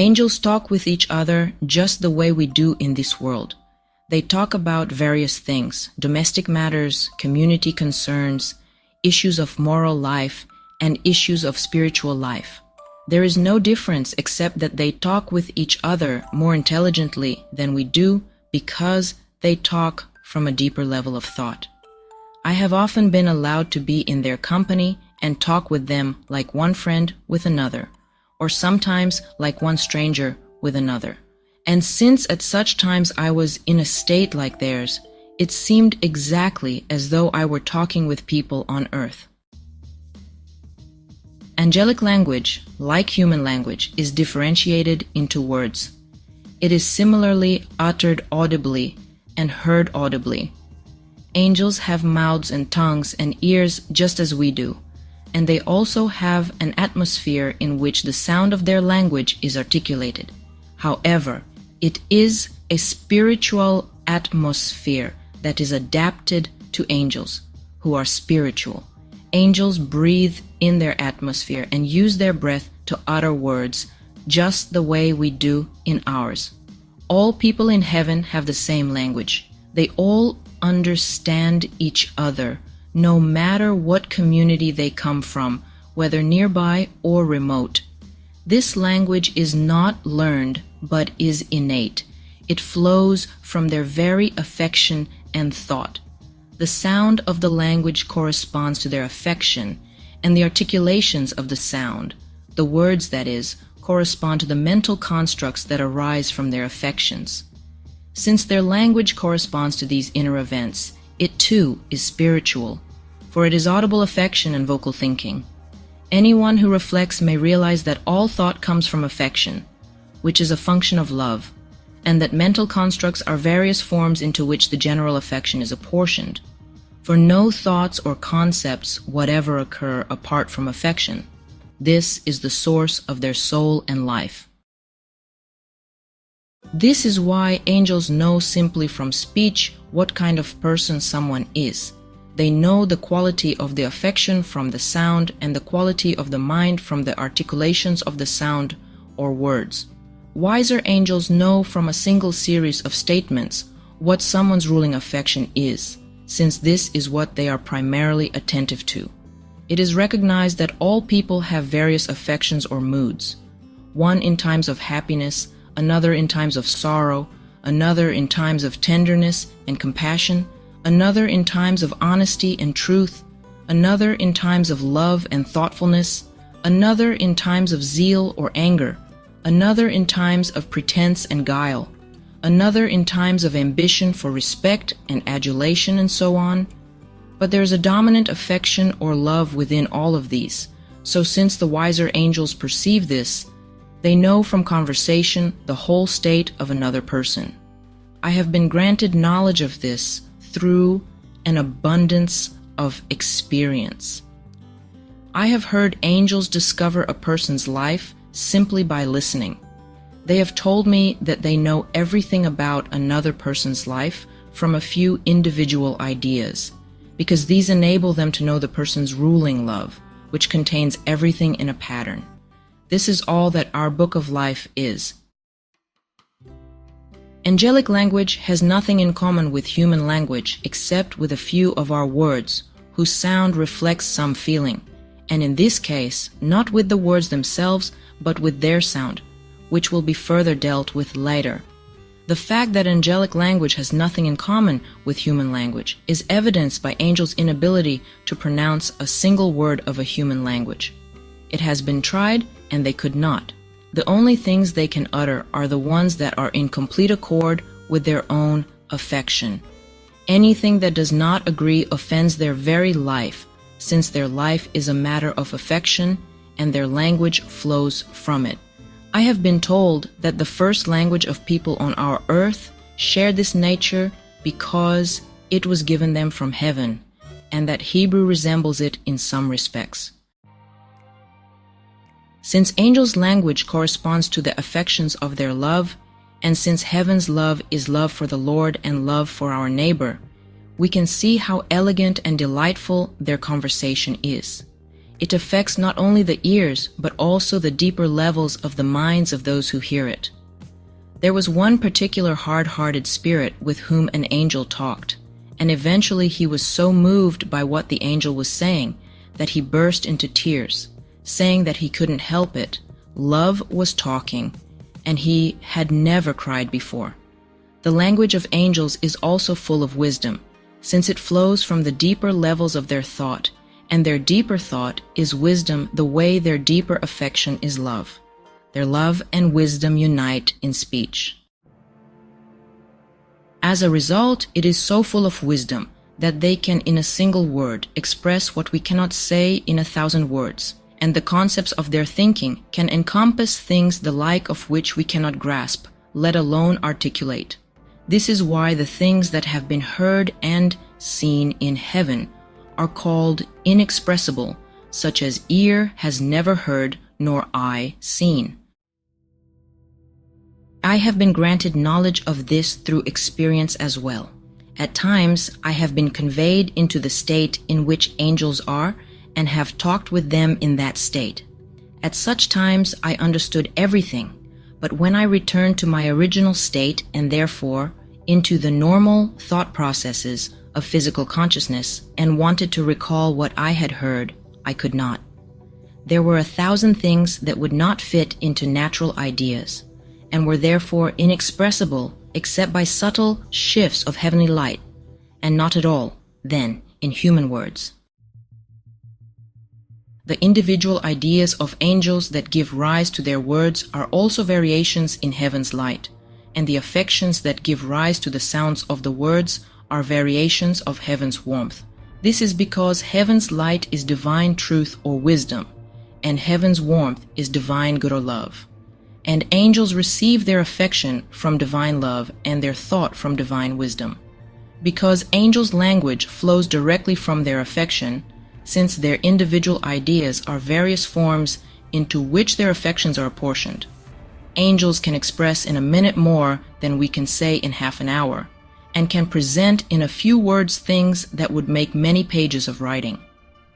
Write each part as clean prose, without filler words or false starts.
Angels talk with each other just the way we do in this world. They talk about various things: domestic matters, community concerns, issues of moral life, and issues of spiritual life. There is no difference except that they talk with each other more intelligently than we do because they talk from a deeper level of thought. I have often been allowed to be in their company and talk with them like one friend with another, or sometimes like one stranger with another. And since at such times I was in a state like theirs, it seemed exactly as though I were talking with people on earth. Angelic language, like human language, is differentiated into words. It is similarly uttered audibly and heard audibly. Angels have mouths and tongues and ears just as we do, and they also have an atmosphere in which the sound of their language is articulated. However, it is a spiritual atmosphere that is adapted to angels, who are spiritual. Angels breathe in their atmosphere and use their breath to utter words just the way we do in ours. All people in heaven have the same language. They all understand each other, no matter what community they come from, whether nearby or remote. This language is not learned, but is innate. It flows from their very affection and thought. The sound of the language corresponds to their affection, and the articulations of the sound, the words that is, correspond to the mental constructs that arise from their affections. Since their language corresponds to these inner events, it too is spiritual, for it is audible affection and vocal thinking. Anyone who reflects may realize that all thought comes from affection, which is a function of love, and that mental constructs are various forms into which the general affection is apportioned. For no thoughts or concepts whatever occur apart from affection. This is the source of their soul and life. This is why angels know simply from speech what kind of person someone is. They know the quality of the affection from the sound and the quality of the mind from the articulations of the sound or words. Wiser angels know from a single series of statements what someone's ruling affection is, since this is what they are primarily attentive to. It is recognized that all people have various affections or moods, one in times of happiness, another in times of sorrow, another in times of tenderness and compassion, another in times of honesty and truth, another in times of love and thoughtfulness, another in times of zeal or anger, another in times of pretense and guile, another in times of ambition for respect and adulation, and so on. But there is a dominant affection or love within all of these, so since the wiser angels perceive this, they know from conversation the whole state of another person. I have been granted knowledge of this through an abundance of experience. I have heard angels discover a person's life simply by listening. They have told me that they know everything about another person's life from a few individual ideas, because these enable them to know the person's ruling love, which contains everything in a pattern. This is all that our book of life is. Angelic language has nothing in common with human language except with a few of our words, whose sound reflects some feeling, and in this case, not with the words themselves, but with their sound, which will be further dealt with later. The fact that angelic language has nothing in common with human language is evidenced by angels' inability to pronounce a single word of a human language. It has been tried, and they could not. The only things they can utter are the ones that are in complete accord with their own affection. Anything that does not agree offends their very life, since their life is a matter of affection, and their language flows from it. I have been told that the first language of people on our earth shared this nature because it was given them from heaven, and that Hebrew resembles it in some respects. Since angels' language corresponds to the affections of their love, and since heaven's love is love for the Lord and love for our neighbor, we can see how elegant and delightful their conversation is. it affects not only the ears, but also the deeper levels of the minds of those who hear it. There was one particular hard-hearted spirit with whom an angel talked, and eventually he was so moved by what the angel was saying that he burst into tears, saying that he couldn't help it. Love was talking, and he had never cried before. The language of angels is also full of wisdom, since it flows from the deeper levels of their thought, and their deeper thought is wisdom the way their deeper affection is love. Their love and wisdom unite in speech. As a result, it is so full of wisdom that they can in a single word express what we cannot say in 1,000 words, and the concepts of their thinking can encompass things the like of which we cannot grasp, let alone articulate. This is why the things that have been heard and seen in heaven are called inexpressible, such as ear has never heard nor eye seen. I have been granted knowledge of this through experience as well. At times, I have been conveyed into the state in which angels are and have talked with them in that state. At such times, I understood everything, but when I returned to my original state and therefore into the normal thought processes of physical consciousness and wanted to recall what I had heard, I could not. There were 1,000 things that would not fit into natural ideas, and were therefore inexpressible except by subtle shifts of heavenly light, and not at all, then, in human words. The individual ideas of angels that give rise to their words are also variations in heaven's light, and the affections that give rise to the sounds of the words are variations of heaven's warmth. This is because heaven's light is divine truth or wisdom, and heaven's warmth is divine good or love. And angels receive their affection from divine love and their thought from divine wisdom. Because angels' language flows directly from their affection, since their individual ideas are various forms into which their affections are apportioned. Angels can express in a minute more than we can say in half an hour, and can present in a few words things that would make many pages of writing.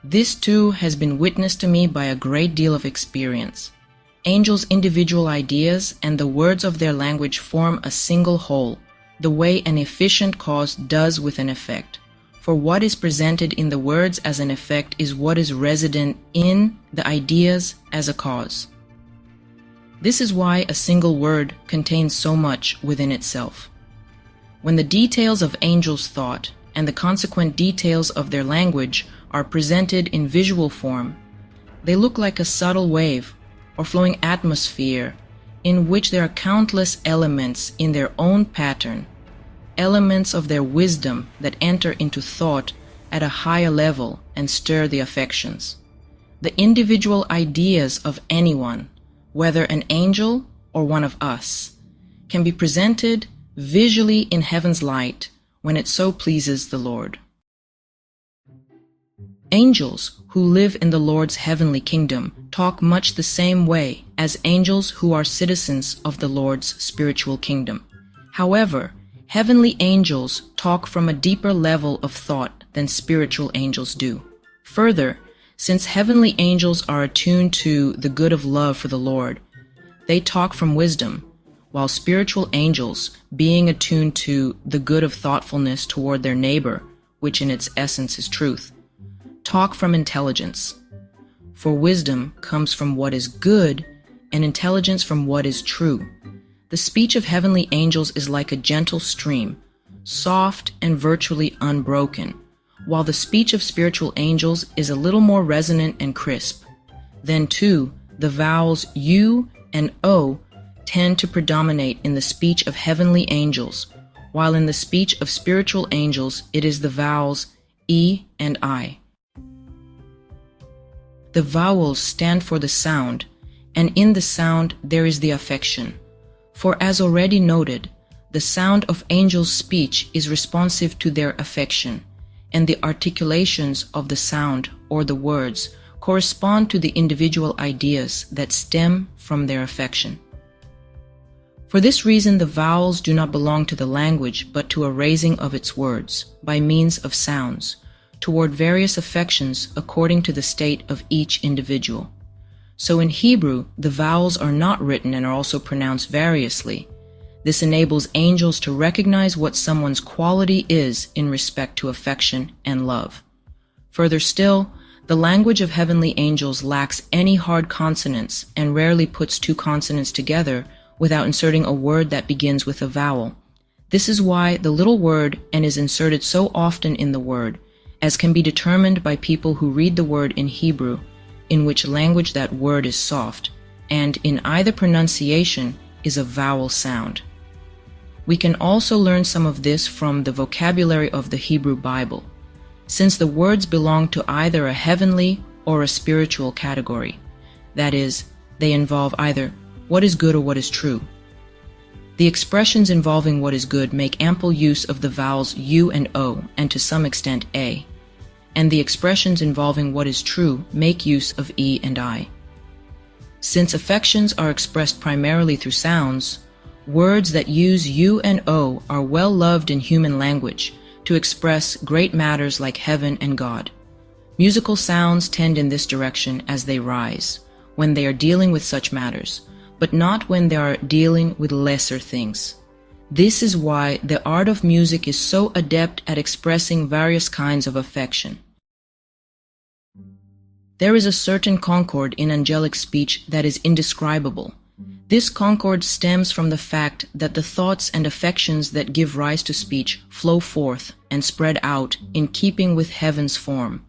This too has been witnessed to me by a great deal of experience. Angels' individual ideas and the words of their language form a single whole, the way an efficient cause does with an effect. For what is presented in the words as an effect is what is resident in the ideas as a cause. This is why a single word contains so much within itself. When the details of angels' thought and the consequent details of their language are presented in visual form, they look like a subtle wave or flowing atmosphere in which there are countless elements in their own pattern, elements of their wisdom that enter into thought at a higher level and stir the affections. The individual ideas of anyone, whether an angel or one of us, can be presented visually in heaven's light when it so pleases the Lord. Angels who live in the Lord's heavenly kingdom talk much the same way as angels who are citizens of the Lord's spiritual kingdom. However, heavenly angels talk from a deeper level of thought than spiritual angels do. Further, since heavenly angels are attuned to the good of love for the Lord, they talk from wisdom, while spiritual angels, being attuned to the good of thoughtfulness toward their neighbor, which in its essence is truth, talk from intelligence. For wisdom comes from what is good, and intelligence from what is true. The speech of heavenly angels is like a gentle stream, soft and virtually unbroken, while the speech of spiritual angels is a little more resonant and crisp. Then too, the vowels U and O tend to predominate in the speech of heavenly angels, while in the speech of spiritual angels it is the vowels E and I. The vowels stand for the sound, and in the sound there is the affection. For as already noted, the sound of angels' speech is responsive to their affection, and the articulations of the sound or the words correspond to the individual ideas that stem from their affection. For this reason, the vowels do not belong to the language but to a raising of its words by means of sounds, toward various affections according to the state of each individual. So in Hebrew, the vowels are not written and are also pronounced variously. This enables angels to recognize what someone's quality is in respect to affection and love. Further still, the language of heavenly angels lacks any hard consonants and rarely puts two consonants together without inserting a word that begins with a vowel. This is why the little word "and" is inserted so often in the word, as can be determined by people who read the word in Hebrew, in which language that word is soft, and in either pronunciation is a vowel sound. We can also learn some of this from the vocabulary of the Hebrew Bible, since the words belong to either a heavenly or a spiritual category. That is, they involve either what is good or what is true. The expressions involving what is good make ample use of the vowels U and O, and to some extent A, and the expressions involving what is true make use of E and I. Since affections are expressed primarily through sounds, words that use U and O are well loved in human language to express great matters like heaven and God. Musical sounds tend in this direction as they rise, when they are dealing with such matters, but not when they are dealing with lesser things. This is why the art of music is so adept at expressing various kinds of affection. There is a certain concord in angelic speech that is indescribable. This concord stems from the fact that the thoughts and affections that give rise to speech flow forth and spread out in keeping with heaven's form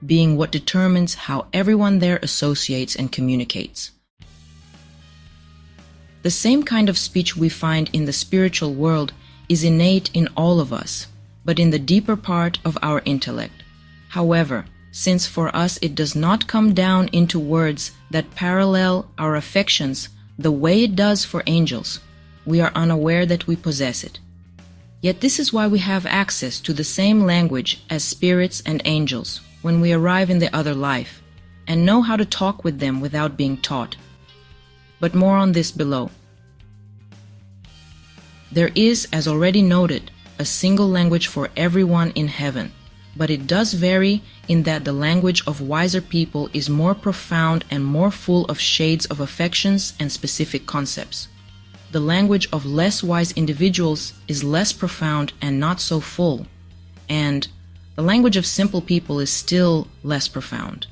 being what determines how everyone there associates and communicates. The same kind of speech we find in the spiritual world is innate in all of us, but in the deeper part of our intellect. However, since for us it does not come down into words that parallel our affections the way it does for angels, we are unaware that we possess it. Yet this is why we have access to the same language as spirits and angels when we arrive in the other life, and know how to talk with them without being taught. But more on this below. There is, as already noted, a single language for everyone in heaven, but it does vary in that the language of wiser people is more profound and more full of shades of affections and specific concepts. The language of less wise individuals is less profound and not so full, and the language of simple people is still less profound,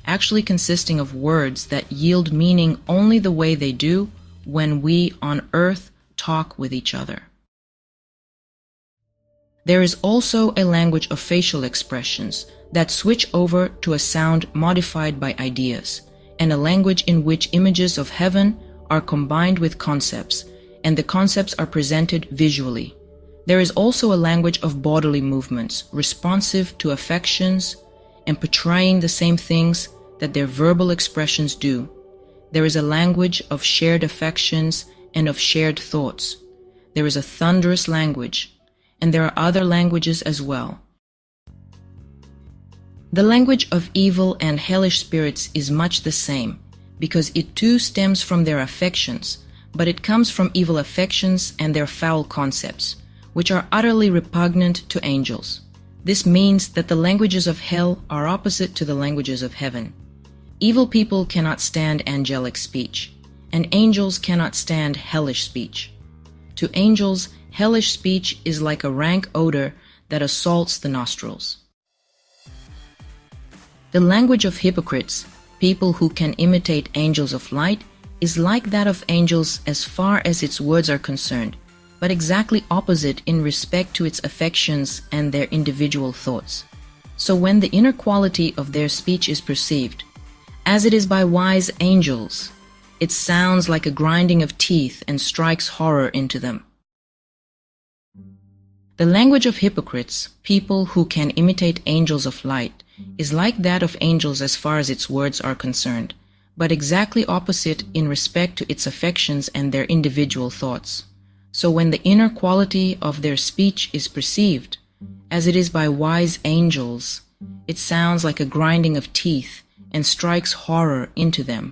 actually consisting of words that yield meaning only the way they do when we on earth talk with each other. There is also a language of facial expressions that switch over to a sound modified by ideas, and a language in which images of heaven are combined with concepts, and the concepts are presented visually. There is also a language of bodily movements, responsive to affections and portraying the same things that their verbal expressions do. There is a language of shared affections and of shared thoughts. There is a thunderous language, and there are other languages as well. The language of evil and hellish spirits is much the same, because it too stems from their affections, but it comes from evil affections and their foul concepts, which are utterly repugnant to angels. This means that the languages of hell are opposite to the languages of heaven. Evil people cannot stand angelic speech, and angels cannot stand hellish speech. To angels, hellish speech is like a rank odor that assaults the nostrils. The language of hypocrites, people who can imitate angels of light, is like that of angels as far as its words are concerned, but exactly opposite in respect to its affections and their individual thoughts. So when the inner quality of their speech is perceived, as it is by wise angels, it sounds like a grinding of teeth and strikes horror into them. The language of hypocrites, people who can imitate angels of light, is like that of angels as far as its words are concerned, but exactly opposite in respect to its affections and their individual thoughts. So when the inner quality of their speech is perceived, as it is by wise angels, it sounds like a grinding of teeth and strikes horror into them.